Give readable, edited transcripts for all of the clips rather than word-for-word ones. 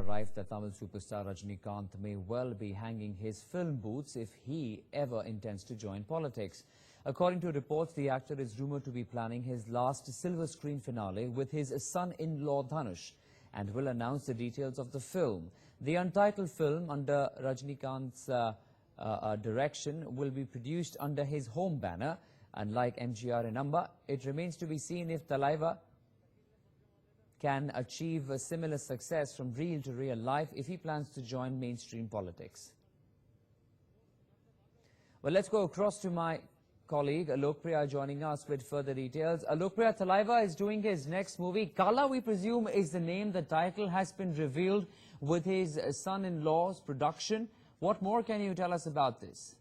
rife that Tamil superstar Rajinikanth may well be hanging his film boots if he ever intends to join politics. According to reports, the actor is rumored to be planning his last silver screen finale with his son-in-law Dhanush and will announce the details of the film. The untitled film, under Rajinikanth's direction, will be produced under his home banner. Unlike MGR and Amma, it remains to be seen if Thalaivaa can achieve a similar success from real to real life if he plans to join mainstream politics. Well, let's go across to my colleague Lokpriya joining us with further details. Lokpriya, Thalaivaa is doing his next movie. Kala, we presume, is the name. The title has been revealed with his son-in-law's production. What more can you tell us about this?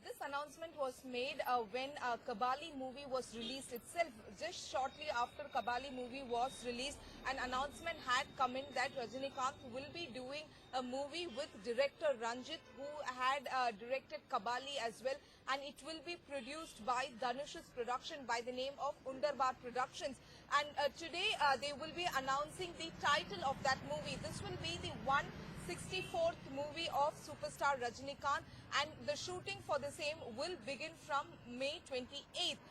This announcement was made when Kabali movie was released itself. Just shortly after Kabali movie was released, an announcement had come in that Rajinikanth will be doing a movie with director Ranjith, who had directed Kabali as well, and it will be produced by Dhanush's production by the name of Unveiled Productions. And today they will be announcing the title of that movie. This will be the 164th movie of superstar Rajinikanth, and the shooting for the same will begin from May 28th.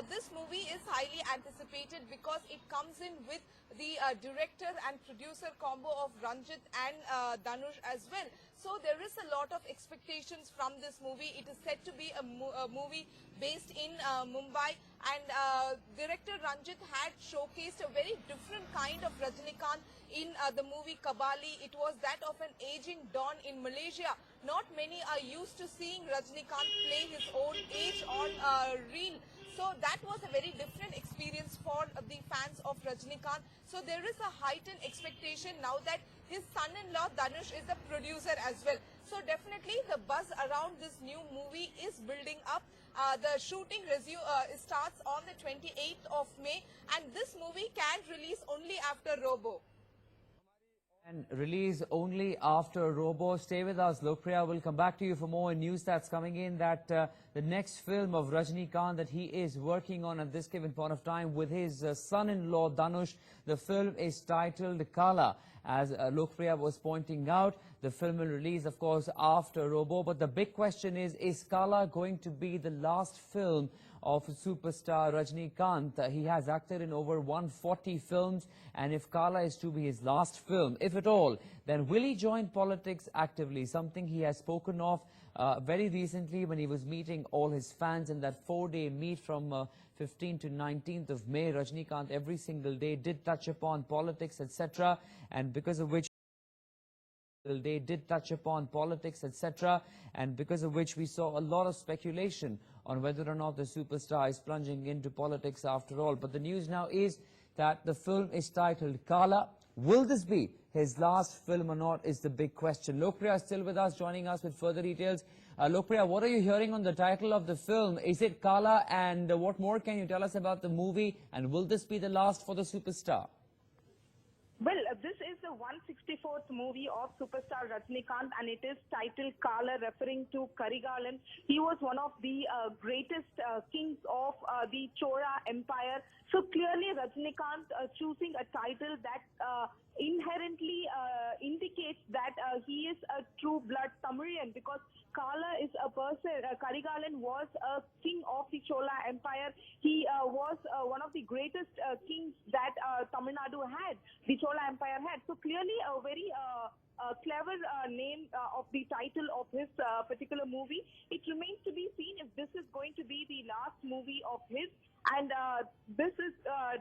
This movie is highly anticipated because it comes in with the director and producer combo of Ranjith and Dhanush as well. So there is a lot of expectations from this movie. It is said to be a movie based in Mumbai, and director Ranjith had showcased a very different kind of Rajinikanth in the movie Kabali. It was that of an aging Don in Malaysia. Not many are used to seeing Rajinikanth play his own age on reel. So that was a very different experience for the fans of Rajinikanth. So there is a heightened expectation now that his son-in-law Dhanush is the producer as well. So definitely the buzz around this new movie is building up. The shooting starts on the 28th of May, and this movie can release only after Robo. And release only after Robo. Stay with us, Lokpriya. We'll come back to you for more news that's coming in that the next film of Rajinikanth that he is working on at this given point of time with his son-in-law Dhanush. The film is titled Kala. As Lokpriya was pointing out, the film will release, of course, after Robo. But the big question is Kala going to be the last film of superstar Rajinikanth? He has acted in over 140 films, and if Kala is to be his last film, if at all, then will he join politics actively? Something he has spoken of very recently when he was meeting all his fans in that 4-day meet from 15th to 19th of May. Rajinikanth every single day did touch upon politics, etc., and because of which we saw a lot of speculation on whether or not the superstar is plunging into politics after all. But the news now is that the film is titled Kala. Will this be his last film or not is the big question. Lokpriya is still with us, joining us with further details. Lokpriya, what are you hearing on the title of the film? Is it Kala, and what more can you tell us about the movie, and will this be the last for the superstar? Well, this is the 164th movie of superstar Rajinikanth, and it is titled Kala, referring to Karigalan. He was one of the greatest kings of the Chola Empire. So clearly Rajinikanth choosing a title that inherently indicates that he is a true blood Tamilian, because Kala is a person, Karigalan was a king of the Chola Empire. He was one of the greatest kings that Tamil Nadu had, the Chola Empire had. So clearly a very clever name of the title of his particular movie. It remains to be seen if this is going to be the last movie of his. And this is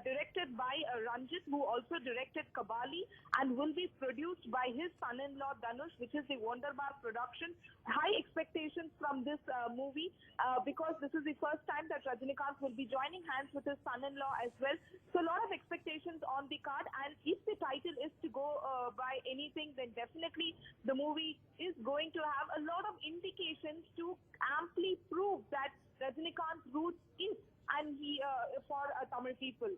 directed by Ranjith, who also directed Kabali, and will be produced by his son-in-law Dhanush, which is the Wonderbar production. High expectations from this movie because this is the first time that Rajinikanth will be joining hands with his son-in-law as well. So a lot of expectations on the card, and if the title is to go by anything, then definitely the movie is going to have a lot of indications to amply prove that Rajinikanth's roots is and he for Tamil people.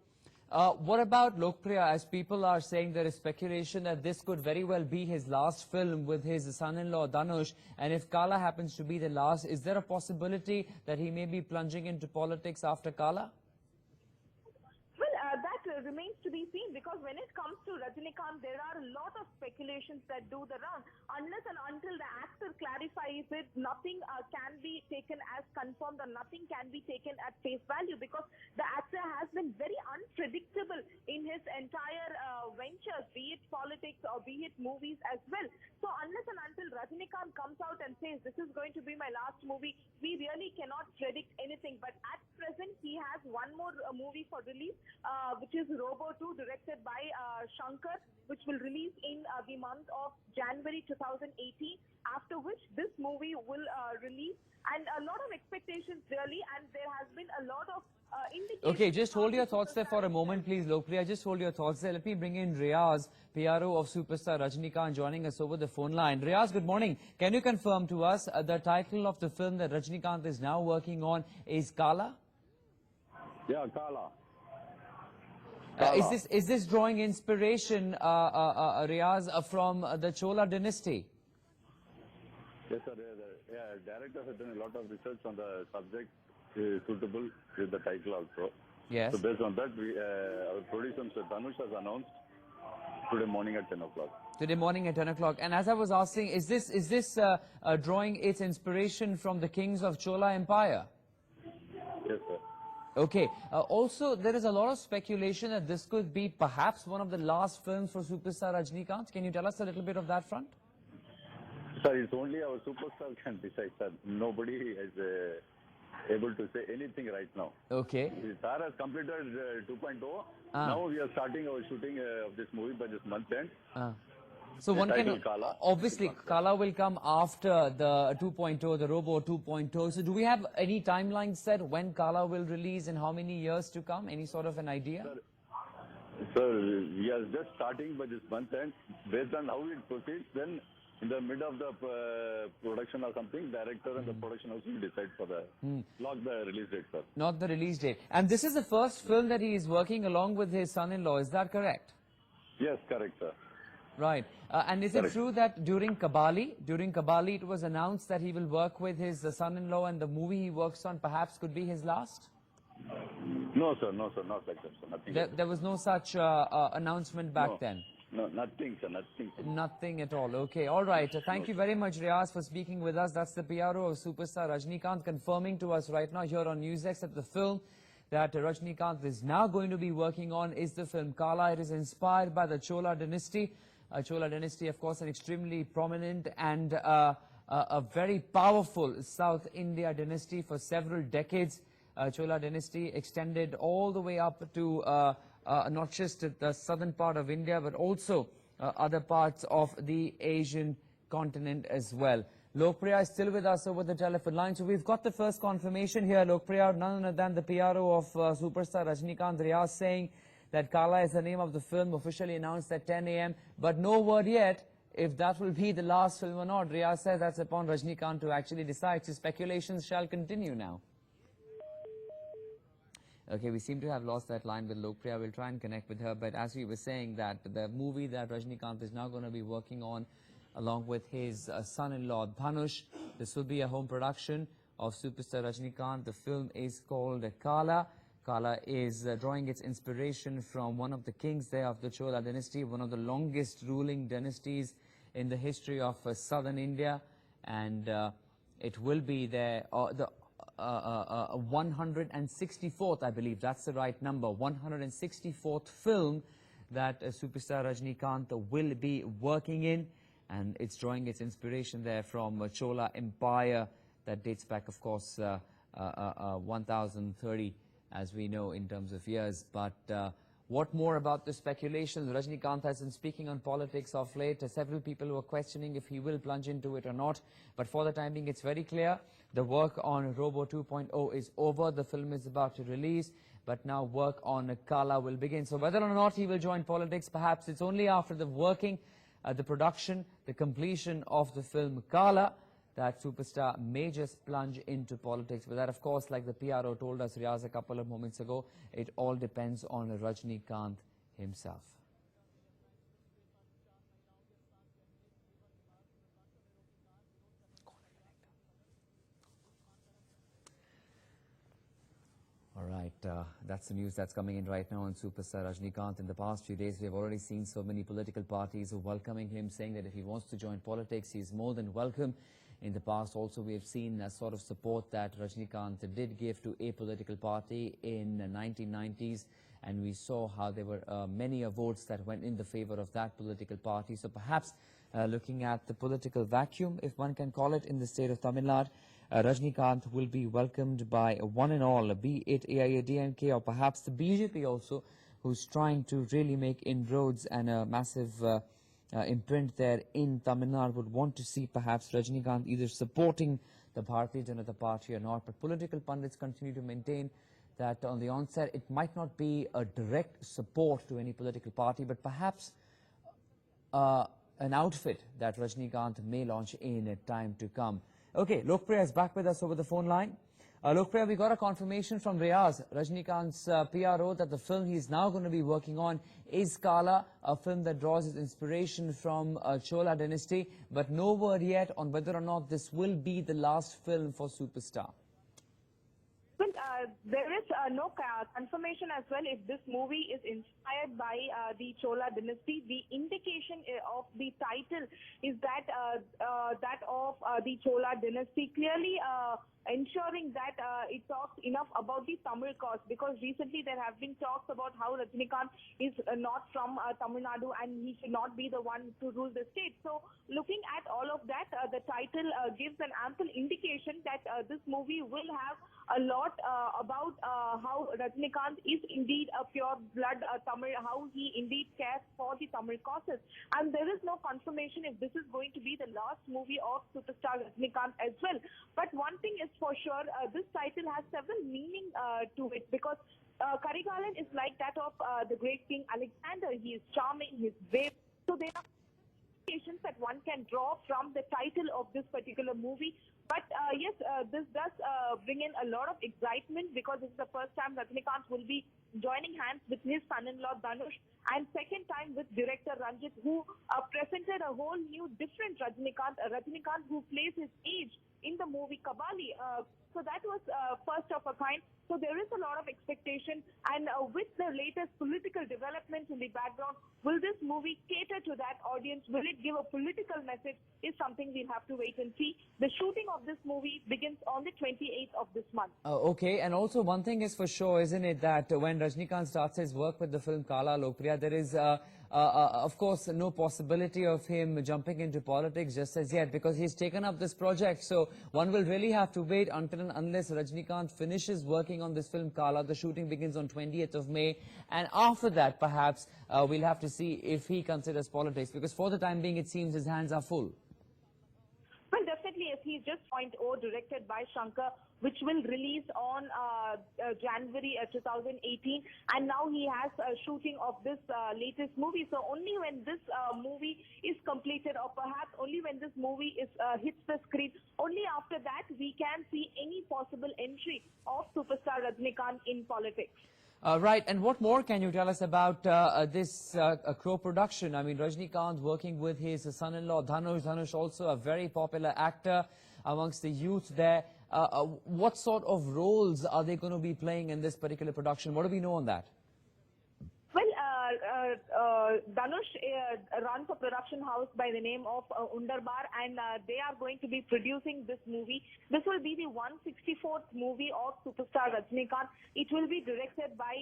What about Lokpriya, as people are saying there is speculation that this could very well be his last film with his son-in-law Dhanush, and if Kala happens to be the last, is there a possibility that he may be plunging into politics after Kala? remains to be seen, because when it comes to Rajinikanth, there are a lot of speculations that do the round. Unless and until the actor clarifies it, nothing can be taken as confirmed, or nothing can be taken at face value, because the actor has been very unpredictable in his entire ventures, be it politics or be it movies as well. So unless and until Rajinikanth comes out and says, this is going to be my last movie, we really cannot predict anything. But at present, he has one more movie for release, which is Robo 2, directed by Shankar, which will release in the month of January 2018, after which this movie will release. And a lot of expectations really, and there has been a lot of indications. Okay, just hold your thoughts there for a moment, please, Lokpriya. Just hold your thoughts there. Let me bring in Riaz, PRO of superstar Rajinikanth, joining us over the phone line. Riaz, good morning. Can you confirm to us the title of the film that Rajinikanth is now working on is Kala? Yeah, Kala. Is this drawing inspiration, Riaz, from the Chola dynasty? Yes, sir. Directors have done a lot of research on the subject, suitable with the title also. Yes. So based on that, our producer, Mr. Dhanush, has announced today morning at 10 o'clock. Today morning at 10 o'clock. And as I was asking, is this drawing its inspiration from the kings of Chola Empire? Yes, sir. Okay. Also, there is a lot of speculation that this could be perhaps one of the last films for superstar Rajinikanth. Can you tell us a little bit of that front? Sir, it's only our superstar can decide, sir. Nobody is able to say anything right now. Okay. The star has completed 2.0. Now we are starting our shooting of this movie by this month end. So one title can Kala. obviously Kala will come after the 2.0, the Robo 2.0. So do we have any timeline set when Kala will release and how many years to come? Any sort of an idea? Sir, we are just starting by this month end. Based on how it proceeds, then in the mid of the production or something, director and the production house will decide for the lock the release date, sir. Not the release date. And this is the first film that he is working along with his son-in-law. Is that correct? Yes, correct, sir. Right. And is it Correct. true that during Kabali it was announced that he will work with his son-in-law and the movie he works on perhaps could be his last? No, sir, not like that, sir. Nothing. There was no such announcement back No. then? No, nothing, sir, nothing. Sir. Nothing at all. Okay, all right. Thank you very much, Riaz, for speaking with us. That's the PRO of superstar Rajinikanth confirming to us right now here on NewsX that the film that Rajinikanth is now going to be working on is the film Kala. It is inspired by the Chola dynasty. Chola dynasty, of course, an extremely prominent and a very powerful South India dynasty for several decades. Chola dynasty extended all the way up to not just the southern part of India, but also other parts of the Asian continent as well. Lokpriya is still with us over the telephone line. So we've got the first confirmation here, Lokpriya, none other than the PRO of superstar Rajinikanth, Riaz, saying that Kala is the name of the film, officially announced at 10 a.m. But no word yet if that will be the last film or not. Riaz says that's upon Rajinikanth to actually decide. So speculations shall continue now. Okay, we seem to have lost that line with Lokpriya. We'll try and connect with her. But as we were saying, that the movie that Rajinikanth is now going to be working on along with his son-in-law Dhanush, this will be a home production of superstar Rajinikanth. The film is called Kala. Kala is drawing its inspiration from one of the kings there of the Chola dynasty, one of the longest ruling dynasties in the history of southern India. And it will be there, the 164th, I believe, that's the right number, 164th film that superstar Rajinikanth will be working in. And it's drawing its inspiration there from Chola Empire that dates back, of course, 1030, as we know, in terms of years. But what more about the speculations? Rajinikanth has been speaking on politics of late. Several people were questioning if he will plunge into it or not. But for the time being, it's very clear. The work on Robo 2.0 is over. The film is about to release. But now work on Kala will begin. So whether or not he will join politics, perhaps it's only after the working, the production, the completion of the film Kala, that superstar may just plunge into politics. But that, of course, like the PRO told us, Riaz, a couple of moments ago, it all depends on Rajinikanth himself. All All right, that's the news that's coming in right now on superstar Rajinikanth. In the past few days, we have already seen so many political parties welcoming him, saying that if he wants to join politics, he is more than welcome. In the past also, we have seen a sort of support that Rajinikanth did give to a political party in the 1990s, and we saw how there were many votes that went in the favor of that political party. So perhaps looking at the political vacuum, if one can call it, in the state of Tamil Nadu, Rajinikanth will be welcomed by one and all, be it AIADMK or perhaps the BJP also, who's trying to really make inroads and a massive imprint there in Tamil Nadu, would want to see perhaps Rajinikanth either supporting the Bharatiya Janata Party or not. But political pundits continue to maintain that on the onset it might not be a direct support to any political party, but perhaps an outfit that Rajinikanth may launch in a time to come. Okay, Lokpriya is back with us over the phone line. Lokpriya, we got a confirmation from Riaz, Rajinikanth's PRO, that the film he's now going to be working on is Kala, a film that draws its inspiration from Chola dynasty, but no word yet on whether or not this will be the last film for superstar. Well, there is no confirmation as well if this movie is inspired by the Chola dynasty. The indication of the title is that that of the Chola dynasty, clearly ensuring that it talks enough about the Tamil cause, because recently there have been talks about how Rajinikanth is not from Tamil Nadu and he should not be the one to rule the state. So looking at all of that, the title gives an ample indication that this movie will have a lot about how Rajinikanth is indeed a pure blood Tamil, how he indeed cares for the Tamil causes. And there is no confirmation if this is going to be the last movie of superstar Rajinikanth as well. But one thing is for sure, this title has several meaning to it, because Karigalan is like that of the great King Alexander. He is charming, he is brave. So there are implications that one can draw from the title of this particular movie. But yes, this does bring in a lot of excitement, because this is the first time Rajinikanth will be joining hands with his son-in-law Dhanush, and second time with director Ranjith, who presented a whole new different Rajinikanth, a Rajinikanth who plays his age in the movie Kabali. So that was first of a kind. So there is a lot of expectation, and with the latest political developments in the background, will this movie cater to that audience? Will it give a political message? Is something we'll have to wait and see. The shooting of this movie begins on the 28th of this month. Okay, and also one thing is for sure, isn't it, that when Rajinikanth starts his work with the film Kala, Lokpriya, there is of course no possibility of him jumping into politics just as yet, because he's taken up this project. So one will really have to wait until and unless Rajinikanth finishes working on this film Kala. The shooting begins on 20th of May, and after that perhaps we'll have to see if he considers politics, because for the time being it seems his hands are full. Well, definitely, as he's just .0, directed by Shankar, which will release on January 2018, and now he has a shooting of this latest movie. So only when this movie is completed, or perhaps only when this movie is hits the screen, only after that we can see any possible entry of superstar Rajinikanth in politics. Right, and what more can you tell us about this co-production? I mean, Rajinikanth working with his son-in-law Dhanush. Dhanush also a very popular actor amongst the youth there. What sort of roles are they going to be playing in this particular production? What do we know on that? Well, Dhanush runs a production house by the name of Underbar, and they are going to be producing this movie. This will be the 164th movie of superstar Rajinikanth. It will be directed by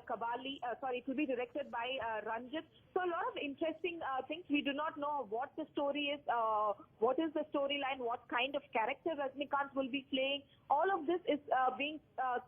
Kabali. It will be directed by Ranjith. So a lot of interesting things. We do not know what the story is, what is the storyline, what kind of character Rajinikanth will be playing. All of this is being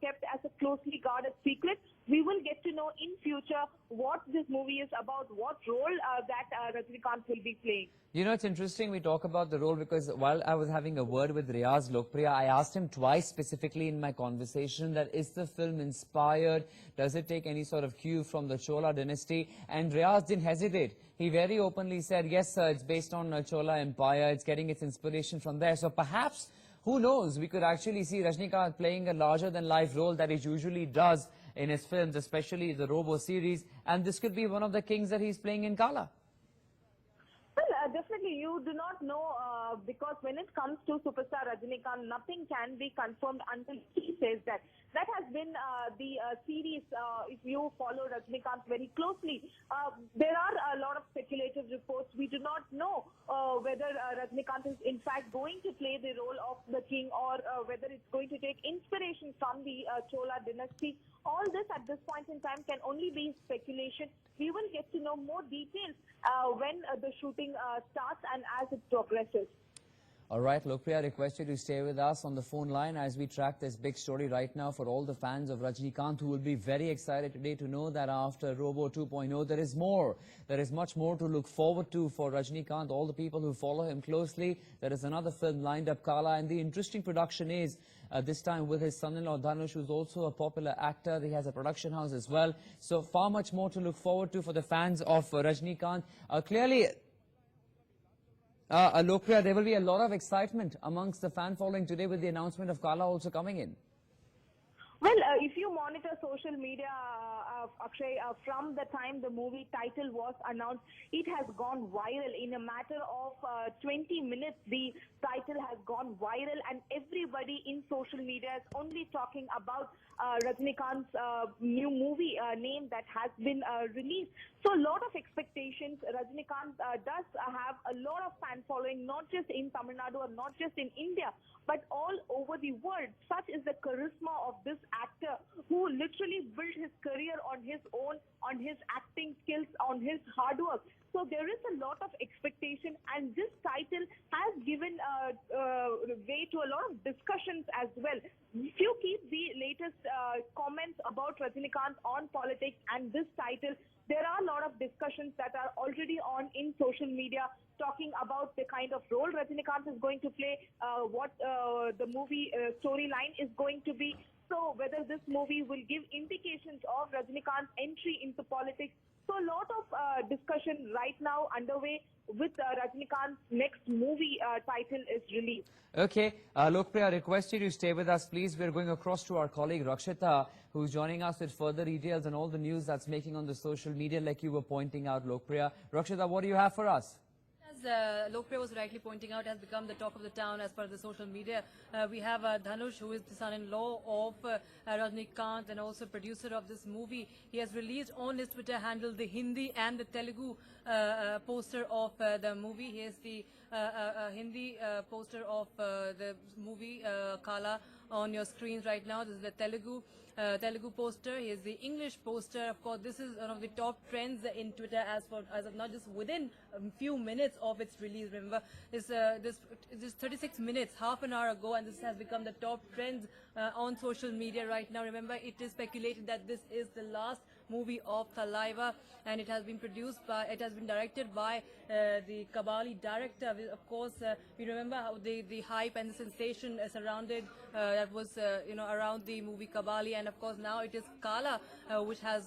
kept as a closely guarded secret. We will get to know in future what this movie is about, what role that Rajinikanth will be playing. You know, it's interesting we talk about the role, because while I was having a word with Riaz Lokpriya, I asked him twice specifically in my conversation that is the film inspired? Does it take any sort of cue from the Chola dynasty? And Riaz didn't hesitate. He very openly said, yes, sir, it's based on Chola Empire. It's getting its inspiration from there. So perhaps, who knows, we could actually see Rajinikanth playing a larger-than-life role that he usually does in his films, especially the Robo series. And this could be one of the kings that he's playing in Kala. Well, definitely. You do not know because when it comes to superstar Rajinikanth, nothing can be confirmed until he says that. That has been the series. If you follow Rajinikanth very closely, there are a lot of speculative reports. We do not know whether Rajinikanth is in fact going to play the role of the king, or whether it's going to take inspiration from the Chola dynasty. All this at this point in time can only be speculation. We will get to know more details when the shooting starts and as it progresses. All right, Lokpriya, I request you to stay with us on the phone line as we track this big story right now for all the fans of Rajinikanth, who will be very excited today to know that after Robo 2.0, there is more. There is much more to look forward to for Rajinikanth, all the people who follow him closely. There is another film lined up, Kala, and the interesting production is this time with his son-in-law Dhanush, who's also a popular actor. He has a production house as well. So far much more to look forward to for the fans of Rajinikanth. Clearly, Lokpriya, there will be a lot of excitement amongst the fan following today with the announcement of Kala also coming in. Well, if you monitor social media, Akshay, from the time the movie title was announced, it has gone viral. In a matter of 20 minutes, the title has gone viral, and everybody in social media is only talking about Rajinikanth's new movie name that has been released. So a lot of expectations. Rajinikanth does have a lot of fan following, not just in Tamil Nadu or not just in India, but all over the world. Such is the charisma of this actor, who literally built his career on his own, on his acting skills, on his hard work. So there is a lot of expectation, and this title has given way to a lot of discussions as well. If you keep the latest comments about Rajinikanth on politics and this title, there are a lot of discussions that are already on in social media, talking about the kind of role Rajinikanth is going to play, what the movie storyline is going to be. So whether this movie will give indications of Rajinikanth's entry into politics. So a lot of discussion right now underway with Rajinikanth's next movie title is released. Okay, Lokpriya, I request you to stay with us, please. We're going across to our colleague Rakshita, who's joining us with further details and all the news that's making on the social media, like you were pointing out, Lokpriya. Rakshita, what do you have for us? As Lokpriya was rightly pointing out, has become the talk of the town as per the social media. We have Dhanush, who is the son-in-law of Rajinikanth and also producer of this movie. He has released on his Twitter handle the Hindi and the Telugu poster of the movie. He is the Hindi poster of the movie Kala on your screens right now. This is the Telugu poster. Here's the English poster. Of course, this is one of the top trends in Twitter as of not just within a few minutes of its release. Remember, this 36 minutes, half an hour ago, and this has become the top trends on social media right now. Remember, it is speculated that this is the last movie of Thalaivaa, and it has been directed by the Kabali director. Of course, we remember how the hype and the sensation surrounded that was around the movie Kabali, and of course now it is Kala, which has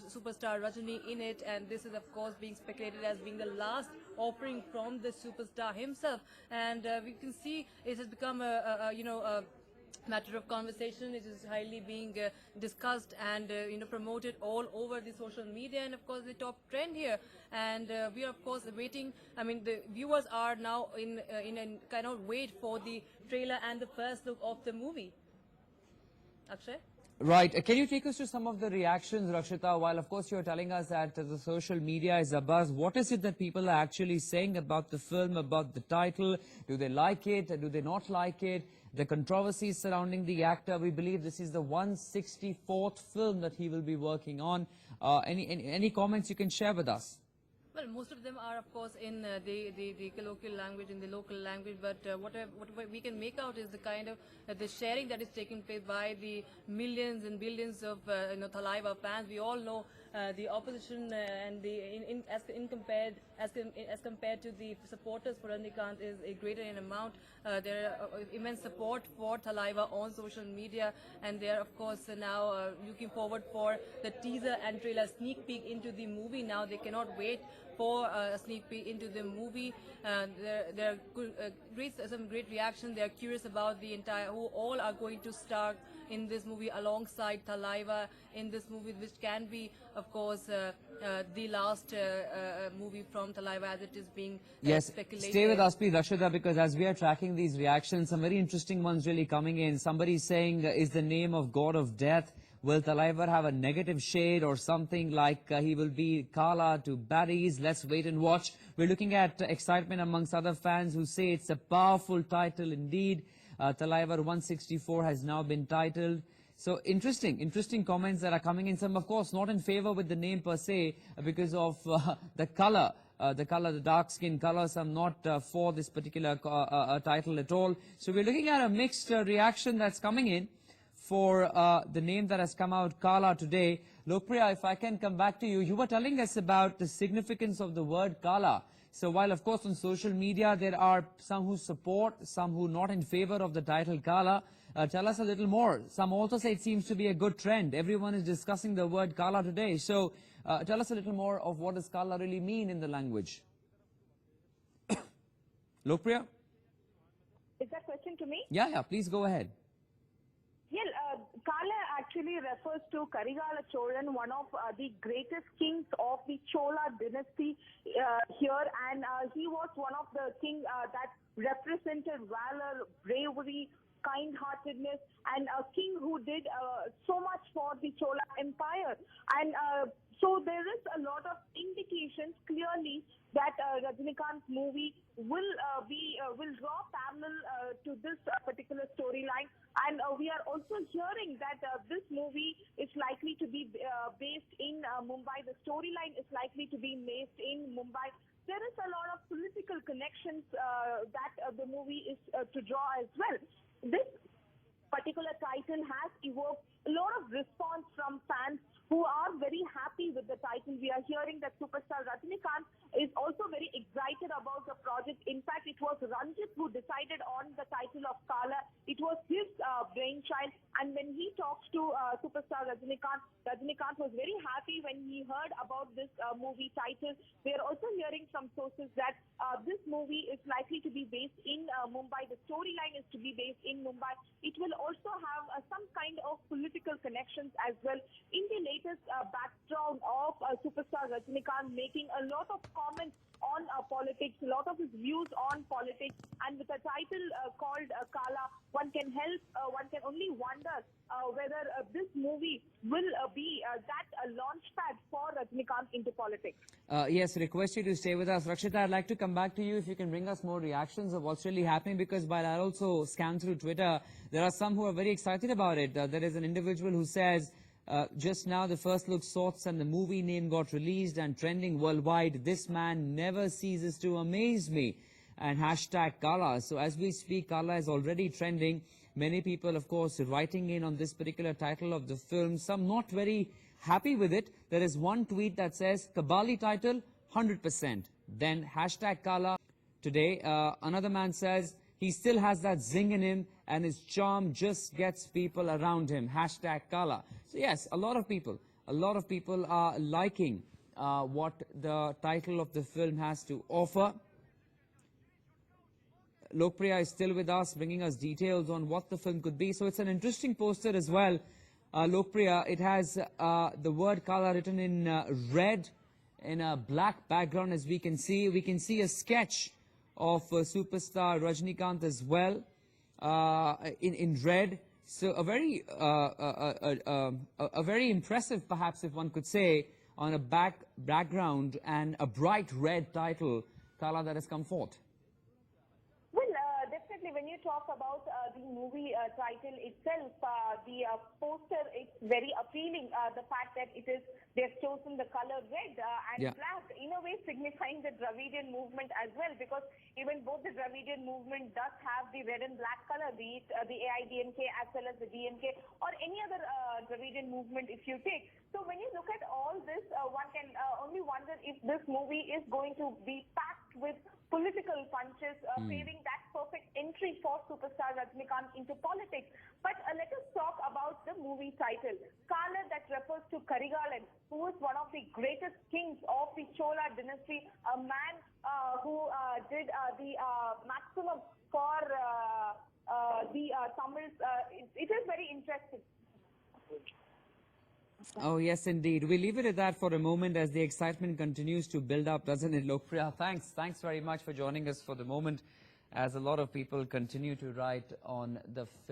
superstar Rajini in it, and this is of course being speculated as being the last offering from the superstar himself, and we can see it has become a matter of conversation. It is highly being discussed and promoted all over the social media, and of course the top trend here. And we are of course waiting. I mean, the viewers are now in a kind of wait for the trailer and the first look of the movie. Akshay? Right. Can you take us to some of the reactions, Rakshita? While, of course, you're telling us that the social media is abuzz, what is it that people are actually saying about the film, about the title? Do they like it? Do they not like it? The controversies surrounding the actor. We believe this is the 164th film that he will be working on. Any comments you can share with us? Well, most of them are, of course, in the colloquial language, in the local language. But what we can make out is the kind of the sharing that is taking place by the millions and billions of Thalaivaa fans. We all know the opposition and as compared to the supporters for Rajinikanth is greater in amount. There are immense support for Thalaivaa on social media, and they are of course now looking forward for the teaser and trailer sneak peek into the movie. Now they cannot wait for a sneak peek into the movie. There are some great reaction. They are curious about the entire who all are going to star in this movie alongside Thalaivaa in this movie, which can be, of course, the last movie from Thalaivaa, as it is being Yes, speculated. stay with us, please, Rashida, because as we are tracking these reactions, some very interesting ones really coming in. Somebody saying, is the name of God of Death? Will Thalaivaa have a negative shade or something like he will be Kala to baddies? Let's wait and watch. We're looking at excitement amongst other fans who say it's a powerful title indeed. Thalaivaa 164 has now been titled. So interesting comments that are coming in. Some, of course, not in favor with the name per se because of the color. The dark skin color. Some not for this particular title at all. So we're looking at a mixed reaction that's coming in for the name that has come out, Kala, today. Lokpriya, if I can come back to you, you were telling us about the significance of the word Kala. So while, of course, on social media there are some who support, some who not in favor of the title Kala, tell us a little more. Some also say it seems to be a good trend. Everyone is discussing the word Kala today. So tell us a little more of what does Kala really mean in the language. Lokpriya? Is that question to me? Yeah, please go ahead. Yeah, Kala actually refers to Karigala Cholan, one of the greatest kings of the Chola dynasty here, and he was one of the kings that represented valor, bravery, kind-heartedness, and a king who did so much for the Chola Empire. And so there is a lot of indications clearly that Rajinikanth's movie will draw parallel to this particular storyline. And we are also hearing that this movie is likely to be based in Mumbai. The storyline is likely to be based in Mumbai. There is a lot of political connections that the movie is to draw as well. This particular title has evoked a lot of response from fans who are very happy with the title. We are hearing that superstar Rajinikanth is also very excited about the project. In fact, it was Ranjith who decided on the title of Kala. It was his brainchild. And when he talks to superstar Rajinikanth, Rajinikanth was very happy when he heard about this movie title. We are also hearing from sources that this movie is likely to be based in Mumbai. The storyline is to be based in Mumbai. It will also have some kind of political connections as well. In the latest background of superstar Rajinikanth making a lot of comments on politics, a lot of his views on politics, and with a title called Kala, one can only wonder whether this movie will be that launch pad for Rajinikanth into politics. Yes, request you to stay with us. Rakshita, I'd like to come back to you if you can bring us more reactions of what's really happening, because while I also scan through Twitter, there are some who are very excited about it. There is an individual who says, just now the first look thoughts and the movie name got released and trending worldwide. This man never ceases to amaze me. And hashtag Kala. So as we speak, Kala is already trending. Many people, of course, writing in on this particular title of the film. Some not very happy with it. There is one tweet that says, Kabali title, 100%. Then hashtag Kala. Today, another man says, he still has that zing in him and his charm just gets people around him. Hashtag Kala. So yes, a lot of people are liking what the title of the film has to offer. Lokpriya is still with us, bringing us details on what the film could be. So it's an interesting poster as well. Lokpriya, it has the word Kala written in red in a black background, as we can see. We can see a sketch of superstar Rajinikanth as well in red. So a very impressive, perhaps if one could say, on a background and a bright red title, Kala, that has come forth. When you talk about the movie title itself, the poster is very appealing. The fact that they've chosen the color red and black, in a way signifying the Dravidian movement as well, because even both the Dravidian movement does have the red and black color, be it the AIDMK as well as the DMK or any other Dravidian movement if you take. So when you look at all this, one can only wonder if this movie is going to be packed with political punches, paving that perfect entry for superstar Rajinikanth into politics. But let us talk about the movie title. Kala, that refers to Karigalan, who is one of the greatest kings of the Chola dynasty, a man who did the maximum for the Tamils. It is very interesting. Oh, yes, indeed. We leave it at that for a moment as the excitement continues to build up, doesn't it, Lokpriya? Thanks very much for joining us for the moment as a lot of people continue to write on the film.